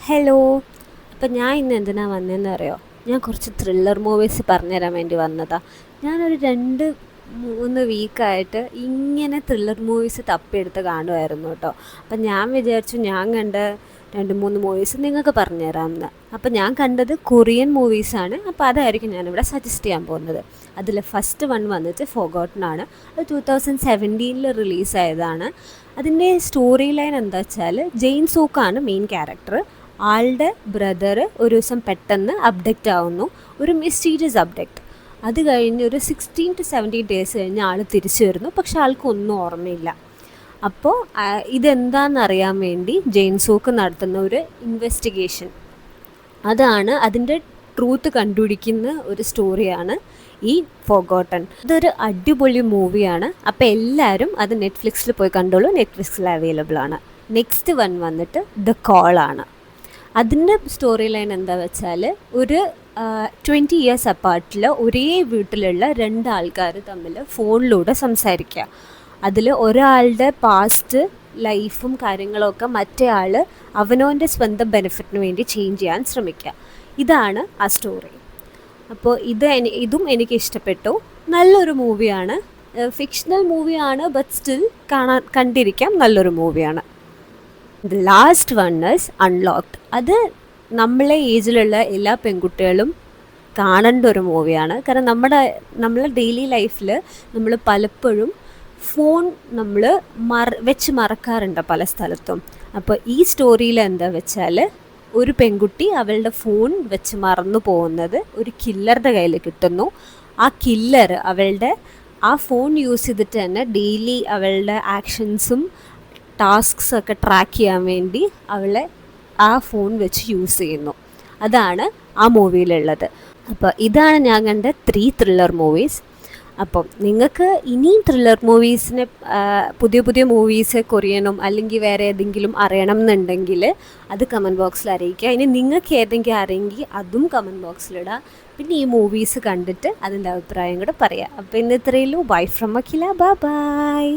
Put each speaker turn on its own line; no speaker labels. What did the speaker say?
Hello. അപ്പം ഞാൻ ഇന്ന് എന്തിനാ വന്നതെന്ന് അറിയോ? ഞാൻ കുറച്ച് ത്രില്ലർ മൂവീസ് പറഞ്ഞുതരാൻ വേണ്ടി വന്നതാണ്. ഞാനൊരു 2-3 വീക്കായിട്ട് ഇങ്ങനെ ത്രില്ലർ മൂവീസ് തപ്പിയെടുത്ത് കാണുമായിരുന്നു കേട്ടോ. അപ്പം ഞാൻ വിചാരിച്ചു ഞാൻ കണ്ട 2-3 മൂവീസ് നിങ്ങൾക്ക് പറഞ്ഞു തരാമെന്ന്. അപ്പം ഞാൻ കണ്ടത് കൊറിയൻ മൂവീസാണ്. അപ്പോൾ അതായിരിക്കും ഞാനിവിടെ സജസ്റ്റ് ചെയ്യാൻ പോകുന്നത്. അതിൽ ഫസ്റ്റ് വൺ വന്നിട്ട് ഫോഗോട്ടൺ ആണ്. അത് 2017 റിലീസായതാണ്. അതിൻ്റെ സ്റ്റോറി ലൈൻ എന്താ വെച്ചാൽ ജെയിൻ സോക്കാണ് മെയിൻ ക്യാരക്ടർ. ആളുടെ ബ്രദർ ഒരു ദിവസം പെട്ടെന്ന് അബ്ഡക്റ്റ് ആവുന്നു, ഒരു മിസ്റ്റീരിയസ് അബ്ഡക്റ്റ്. അത് കഴിഞ്ഞ് ഒരു 16 to 17 ഡേയ്സ് കഴിഞ്ഞ് ആൾ തിരിച്ചു വരുന്നു, പക്ഷെ ആൾക്കൊന്നും ഓർമ്മയില്ല. അപ്പോൾ ഇതെന്താണെന്നറിയാൻ വേണ്ടി ജെയിൻ സോക്ക് നടത്തുന്ന ഒരു ഇൻവെസ്റ്റിഗേഷൻ, അതാണ് അതിൻ്റെ ട്രൂത്ത് കണ്ടുപിടിക്കുന്ന ഒരു സ്റ്റോറിയാണ് ഈ ഫോഗോട്ടൺ. ഇതൊരു അടിപൊളി മൂവിയാണ്. അപ്പോൾ എല്ലാവരും അത് നെറ്റ്ഫ്ലിക്സിൽ പോയി കണ്ടോളൂ, നെറ്റ്ഫ്ലിക്സിൽ അവൈലബിൾ ആണ്. നെക്സ്റ്റ് വൺ വന്നിട്ട് ദ കോളാണ്. അതിൻ്റെ സ്റ്റോറി ലൈൻ എന്താ വെച്ചാൽ ഒരു 20 years അപ്പാർട്ടിൽ ഒരേ വീട്ടിലുള്ള 2 ആൾക്കാർ തമ്മിൽ ഫോണിലൂടെ സംസാരിക്കുക. അതിൽ ഒരാളുടെ പാസ്റ്റ് ലൈഫും കാര്യങ്ങളൊക്കെ മറ്റേ ആൾ അവനവൻ്റെ സ്വന്തം ബെനിഫിറ്റിന് വേണ്ടി ചേഞ്ച് ചെയ്യാൻ ശ്രമിക്കുക. ഇതാണ് ആ സ്റ്റോറി. അപ്പോൾ ഇതും എനിക്ക് ഇഷ്ടപ്പെട്ടു. നല്ലൊരു മൂവിയാണ്, ഫിക്ഷണൽ മൂവിയാണ്, ബട്ട് സ്റ്റിൽ കണ്ടിരിക്കാം, നല്ലൊരു മൂവിയാണ്. The last one is unlocked. അത് നമ്മളെ ഏജിലുള്ള എല്ലാ പെൺകുട്ടികളും കാണേണ്ട ഒരു മൂവിയാണ്. കാരണം നമ്മളെ ഡെയിലി ലൈഫിൽ നമ്മൾ പലപ്പോഴും ഫോൺ നമ്മൾ വെച്ച് മറക്കാറുണ്ട് പല സ്ഥലത്തും. അപ്പോൾ ഈ സ്റ്റോറിയിൽ എന്താ വെച്ചാൽ ഒരു പെൺകുട്ടി അവളുടെ ഫോൺ വെച്ച് മറന്നു പോകുന്നത് ഒരു കില്ലറുടെ കയ്യിൽ കിട്ടുന്നു. ആ കില്ലർ അവളുടെ ആ ഫോൺ യൂസ് ചെയ്തിട്ട് തന്നെ ഡെയിലി അവളുടെ ആക്ഷൻസും ടാസ്ക്സൊക്കെ ട്രാക്ക് ചെയ്യാൻ വേണ്ടി അവളെ ആ ഫോൺ വെച്ച് യൂസ് ചെയ്യുന്നു. അതാണ് ആ മൂവിയിലുള്ളത്. അപ്പോൾ ഇതാണ് ഞാൻ കണ്ട 3 ത്രില്ലർ മൂവീസ്. അപ്പം നിങ്ങൾക്ക് ഇനിയും ത്രില്ലർ മൂവീസിനെ പുതിയ പുതിയ മൂവീസ് കൊറിയനും അല്ലെങ്കിൽ വേറെ ഏതെങ്കിലും അറിയണം എന്നുണ്ടെങ്കിൽ അത് കമൻറ്റ് ബോക്സിൽ അറിയിക്കുക. ഇനി നിങ്ങൾക്ക് ഏതെങ്കിലും അറിയെങ്കിൽ അതും കമൻറ്റ് ബോക്സിലിടുക. പിന്നെ ഈ മൂവീസ് കണ്ടിട്ട് അതിൻ്റെ അഭിപ്രായം കൂടെ പറയാം. അപ്പോൾ ഇന്ന് ഇത്രയേ ഉള്ളൂ. Bye from Akhila. ബൈ.